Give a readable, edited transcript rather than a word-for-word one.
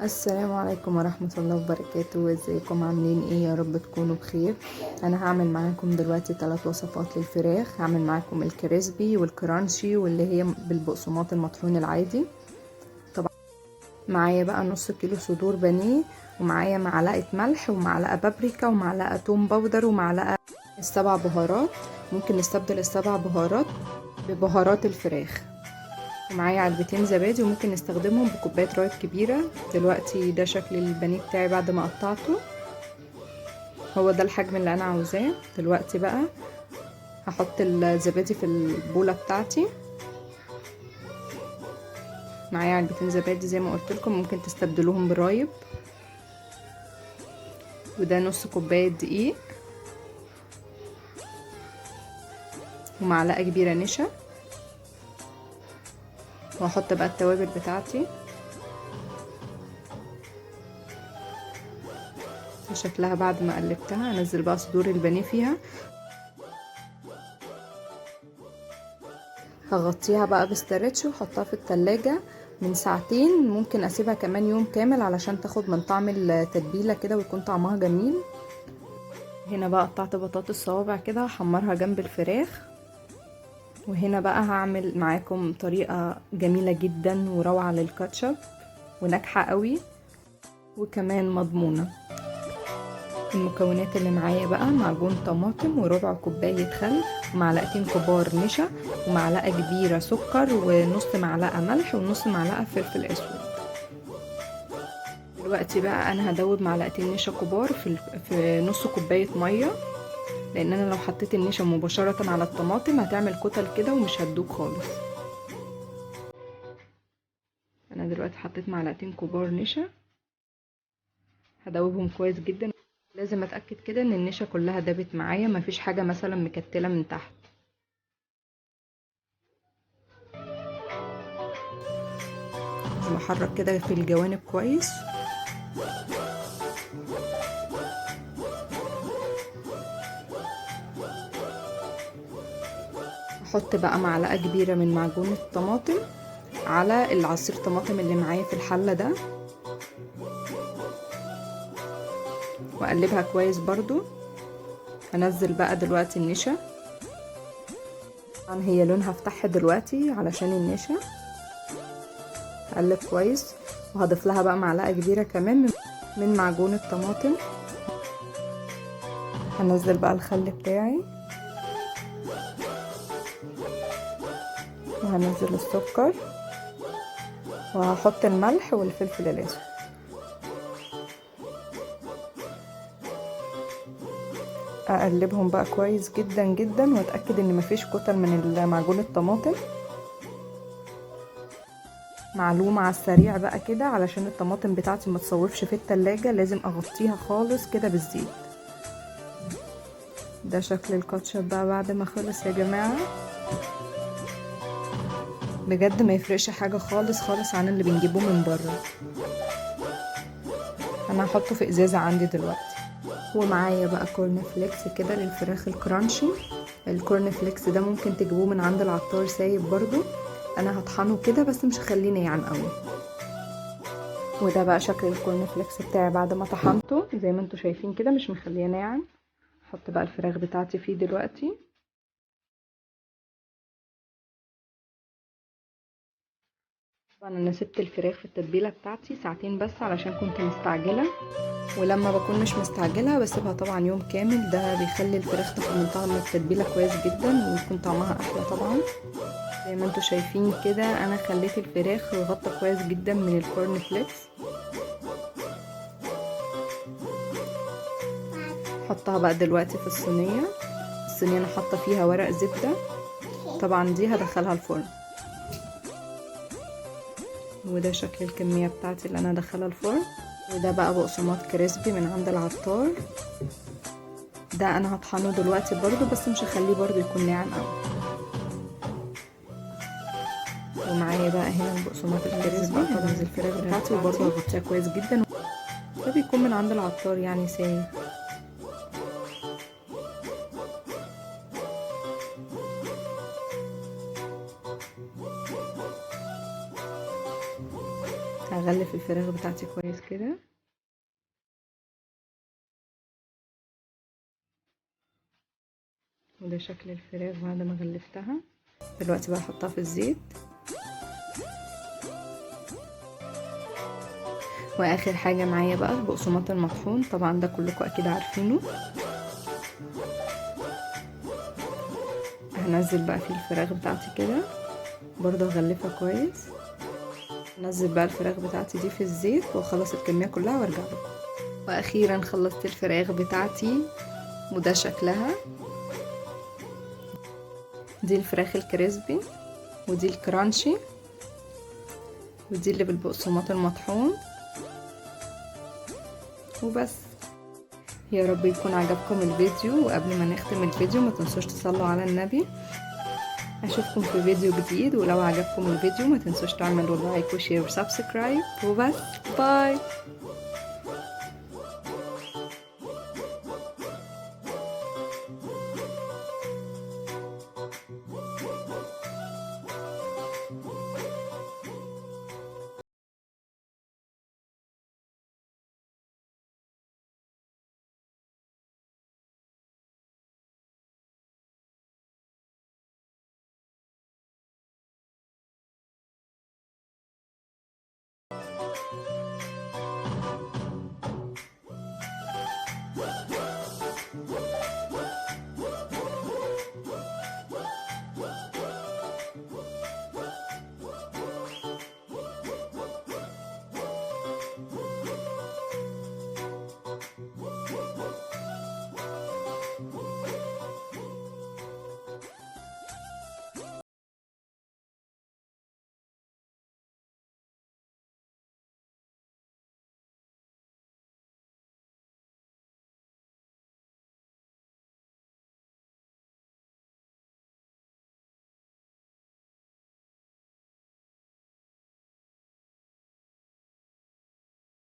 السلام عليكم ورحمة الله وبركاته. ازيكم عاملين ايه؟ يا رب تكونوا بخير. انا هعمل معاكم دلوقتي 3 وصفات للفراخ. هعمل معاكم الكريسبي والكرانشي واللي هي بالبقسماط المطحون العادي. طبعا معايا بقى نص كيلو صدور بانيه، ومعايا معلقة ملح ومعلقة بابريكا ومعلقة توم باودر ومعلقة 7 بهارات. ممكن نستبدل ال7 بهارات ببهارات الفراخ. ومعايا علبتين زبادي وممكن نستخدمهم بكوبايه رايب كبيره. دلوقتي ده شكل البانيه بتاعي بعد ما قطعته، هو ده الحجم اللي انا عاوزاه. دلوقتي بقى هحط الزبادي في البوله بتاعتي. معايا علبتين زبادي زي ما قلت لكم، ممكن تستبدلوهم برايب. وده نص كوبايه دقيق ومعلقه كبيره نشا. وهحط بقى التوابل بتاعتي. شكلها بعد ما قلبتها انزل بقى صدور البانيه فيها. هغطيها بقى بستريتش واحطها في التلاجة من ساعتين، ممكن اسيبها كمان يوم كامل علشان تاخد من طعم التتبيلة كده ويكون طعمها جميل. هنا بقى قطعت بطاطس صوابع كده هحمرها جنب الفراخ. وهنا بقى هعمل معاكم طريقة جميلة جدا وروعة للكاتشب وناجحة قوي وكمان مضمونة. المكونات اللي معايا بقى معجون طماطم وربع كوباية خل ومعلقتين كبار نشا ومعلقة كبيرة سكر ونص معلقة ملح ونص معلقة فلفل اسود. دلوقتي بقى انا هدوب معلقتين نشا كبار في نص كوباية مية، لان انا لو حطيت النشا مباشرة على الطماطم هتعمل كتل كده ومش هتدوب خالص. انا دلوقتي حطيت معلقتين كبار نشا، هدوبهم كويس جدا. لازم اتاكد كده ان النشا كلها دابت معايا، مفيش حاجه مثلا مكتله من تحت. لازم احرك كده في الجوانب كويس. احط بقى معلقه كبيره من معجون الطماطم على العصير طماطم اللي معايا في الحله ده، واقلبها كويس برضو. هنزل بقى دلوقتي النشا. طبعا هي لونها فتح دلوقتي علشان النشا. هقلب كويس وهضيف لها بقى معلقه كبيره كمان من معجون الطماطم. هنزل بقى الخل بتاعي وهنزل السكر وهحط الملح والفلفل الاسود. اقلبهم بقى كويس جدا جدا واتاكد ان مفيش كتل من معجون الطماطم. معلومه على السريع بقى كده، علشان الطماطم بتاعتي ما تصوفش في التلاجة لازم اغطيها خالص كده بالزيت. ده شكل الكاتشب بقى بعد ما خلص يا جماعه. بجد ما يفرقش حاجه خالص خالص عن اللي بنجيبه من بره. انا هحطه في ازازه عندي دلوقتي. ومعايا بقى كورن فليكس كده للفراخ الكرانشي. الكورن فليكس ده ممكن تجيبوه من عند العطار سايب برضو. انا هطحنه كده بس مش هخليه ناعم قوي. وده بقى شكل الكورن فليكس بتاعي بعد ما طحنته زي ما انتوا شايفين كده، مش مخليه ناعم. احط بقى الفراخ بتاعتي فيه دلوقتي. طبعا انا سبت الفراخ في التتبيله بتاعتي ساعتين بس علشان كنت مستعجله، ولما بكون مش مستعجله بسيبها طبعا يوم كامل. ده بيخلي الفراخ تاخد من طعم التتبيله كويس جدا ويكون طعمها احلى طبعا. زي ما انتوا شايفين كده انا خليت الفراخ غطى كويس جدا من الكورن فليكس. حطها بقى دلوقتي في الصينيه. انا حاطه فيها ورق زبده، طبعا دي هدخلها الفرن. وده شكل الكميه بتاعتي اللي انا هدخلها الفرن. وده بقى بقسماط كريسبي من عند العطار. ده انا هطحنه دلوقتي برضو بس مش هخليه برضو يكون ناعم قوي. ومعايا بقى هنا البقسماط الكريسبي. هنزل الفراخ بتاعتي وبرضو هغطيها كويس جدا. ده بيكون من عند العطار يعني سايب. هغلف الفراخ بتاعتي كويس كده. وده شكل الفراخ بعد ما غلفتها. دلوقتي بقى احطها في الزيت. واخر حاجة معايا بقى البقسماط المطحون، طبعا ده كلكم اكيد عارفينه. هنزل بقى فيه الفراخ بتاعتي كده، برضه هغلفها كويس. انزل بقى الفراخ بتاعتي دي في الزيت واخلص الكمية كلها وارجع لكم. واخيرا خلصت الفراخ بتاعتي وده شكلها. دي الفراخ الكريسبي، ودي الكرانشي، ودي اللي بالبقسماط المطحون. وبس. يا رب يكون عجبكم الفيديو، وقبل ما نختم الفيديو ما تنسوش تصلوا على النبي. اشوفكم في فيديو جديد، ولو عجبكم الفيديو ما تنسوش تعملوا لايك وشير وسبسكرايب. وبس، باي.